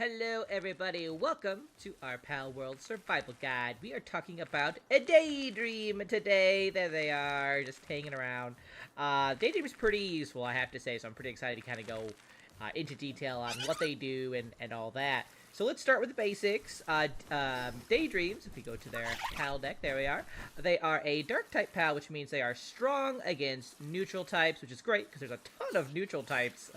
Hello everybody, welcome to our Palworld Survival Guide. We are talking about a Daedream today. There they are, just hanging around. Daedream is pretty useful, I have to say, so I'm pretty excited to kind of go into detail on what they do and all that. So let's start with the basics. Daedreams, if we go to their Paldeck, there we are. They are a dark type pal, which means they are strong against neutral types, which is great because there's a ton of neutral types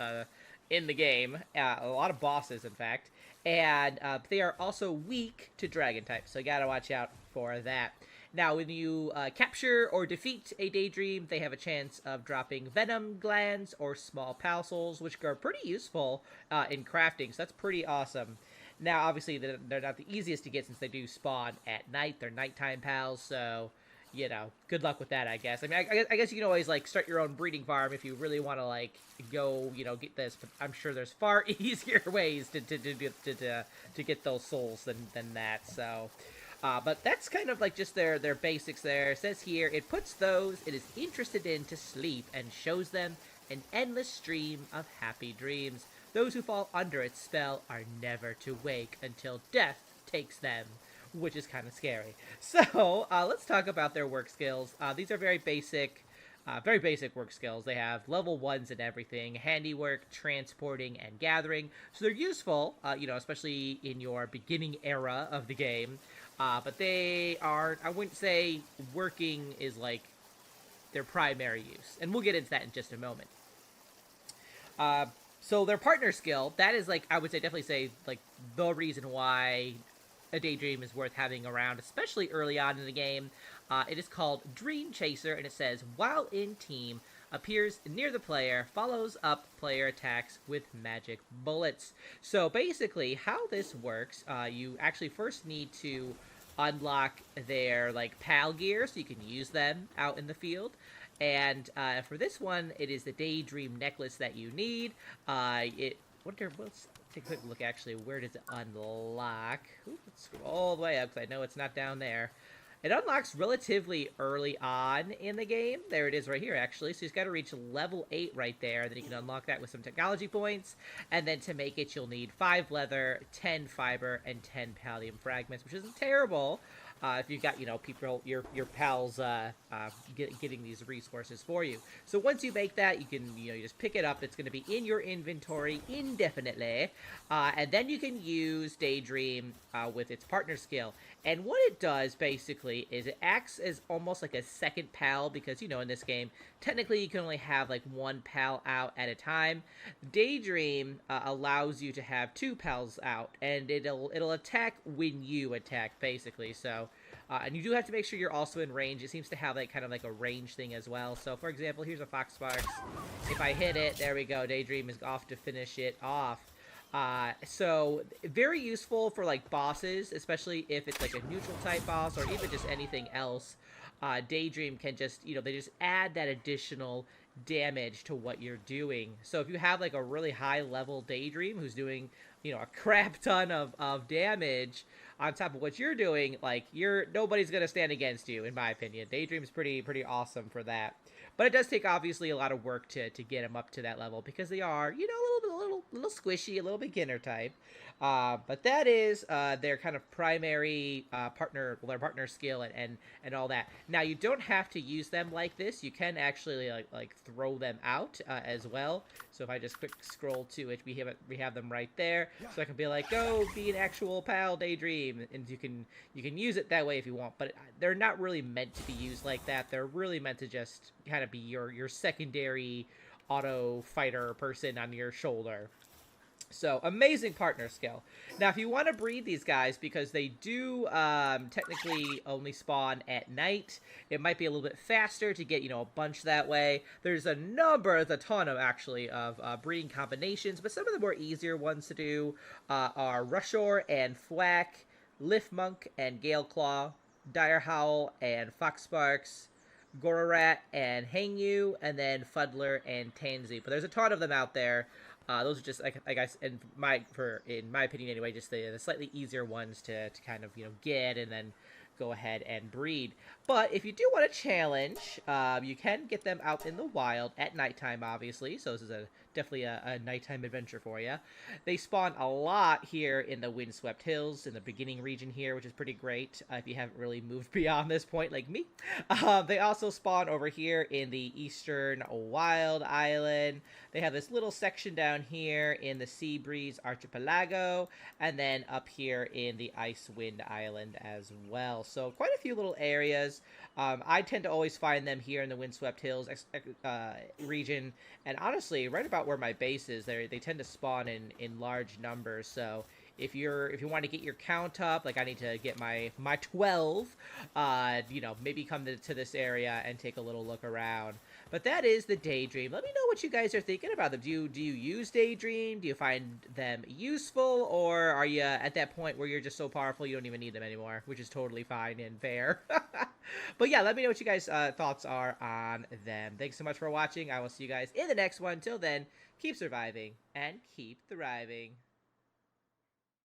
in the game, a lot of bosses in fact, and they are also weak to dragon types, so you gotta watch out for that. Now when you capture or defeat a Daedream, they have a chance of dropping venom glands or small pal souls, which are pretty useful in crafting, so that's pretty awesome. Now obviously they're not the easiest to get since they do spawn at night. They're nighttime pals, so you know, good luck with that, I guess. I mean, I guess you can always, like, start your own breeding farm if you really want to, like, go, you know, get this. But I'm sure there's far easier ways to get those souls than that. So, but that's kind of, like, just their basics there. It says here, it puts those it is interested in to sleep and shows them an endless stream of happy dreams. Those who fall under its spell are never to wake until death takes them, which is kind of scary. So let's talk about their work skills. These are very basic work skills. They have level 1s and everything: handiwork, transporting, and gathering. So they're useful, you know, especially in your beginning era of the game. But they are, I wouldn't say working is like their primary use, and we'll get into that in just a moment. So their partner skill, that is, like, I would say, definitely say, like, the reason why a Daedream is worth having around, especially early on in the game. It is called Dream Chaser, and it says, while in team, appears near the player, follows up player attacks with magic bullets. So basically, how this works, you actually first need to unlock their, like, pal gear, so you can use them out in the field. And for this one, it is the Daedream necklace that you need. Let's take a quick look, actually. Where does it unlock? Ooh, let's scroll all the way up, because I know it's not down there. It unlocks relatively early on in the game. There it is right here, actually. So you've got to reach level 8 right there. Then you can unlock that with some technology points. And then to make it, you'll need 5 leather, 10 fiber, and 10 pallium fragments, which isn't terrible. If you've got, you know, people, your pals getting these resources for you. So once you make that, you can, you know, you just pick it up. It's going to be in your inventory indefinitely. And then you can use Daedream with its partner skill. And what it does, basically, is it acts as almost like a second pal, because, you know, in this game, technically you can only have, like, one pal out at a time. Daedream allows you to have 2 pals out, and it'll attack when you attack, basically. So, and you do have to make sure you're also in range. It seems to have, like, kind of like a range thing as well. So, for example, here's a Fox Sparks. If I hit it, there we go. Daedream is off to finish it off. So very useful for, like, bosses, especially if it's like a neutral type boss or even just anything else. Daedream can just, you know, they just add that additional damage to what you're doing. So if you have, like, a really high level Daedream who's doing, you know, a crap ton of damage on top of what you're doing, like, nobody's gonna stand against you, in my opinion. Daedream's pretty awesome for that. But it does take, obviously, a lot of work to get them up to that level, because they are, you know, a little squishy, a little beginner type. But that is their kind of primary their partner skill and all that. Now, you don't have to use them like this. You can actually, like throw them out as well. So if I just quick scroll to it, we have them right there. So I can be like, go be an actual pal Daedream, and you can use it that way if you want. But they're not really meant to be used like that. They're really meant to just kind of be your secondary auto fighter person on your shoulder. So, amazing partner skill. Now, if you want to breed these guys, because they do technically only spawn at night, it might be a little bit faster to get, you know, a bunch that way. There's a ton of, actually, of breeding combinations, but some of the more easier ones to do are Rushor and Thwack, Liftmonk and Galeclaw, Direhowl and Foxsparks, Gorarat and Hangyu, and then Fuddler and Tansy. But there's a ton of them out there. Those are just, like I guess, in my opinion anyway, just the slightly easier ones to kind of, you know, get and then go ahead and breed. But if you do want a challenge, you can get them out in the wild at nighttime, obviously. So this is a definitely a nighttime adventure for you. They spawn a lot here in the Windswept Hills, in the beginning region here, which is pretty great if you haven't really moved beyond this point like me. They also spawn over here in the Eastern Wild Island. They have this little section down here in the Sea Breeze Archipelago, and then up here in the Icewind Island as well. So quite a few little areas. I tend to always find them here in the Windswept Hills region, and honestly, right about where my base is, they tend to spawn in large numbers. So if you want to get your count up, like I need to get my 12, maybe come to this area and take a little look around. But that is the Daedream. Let me know what you guys are thinking about them. Do you use Daedream? Do you find them useful, or are you at that point where you're just so powerful you don't even need them anymore, which is totally fine and fair. But yeah, let me know what you guys' thoughts are on them. Thanks so much for watching. I will see you guys in the next one. Till then, keep surviving and keep thriving.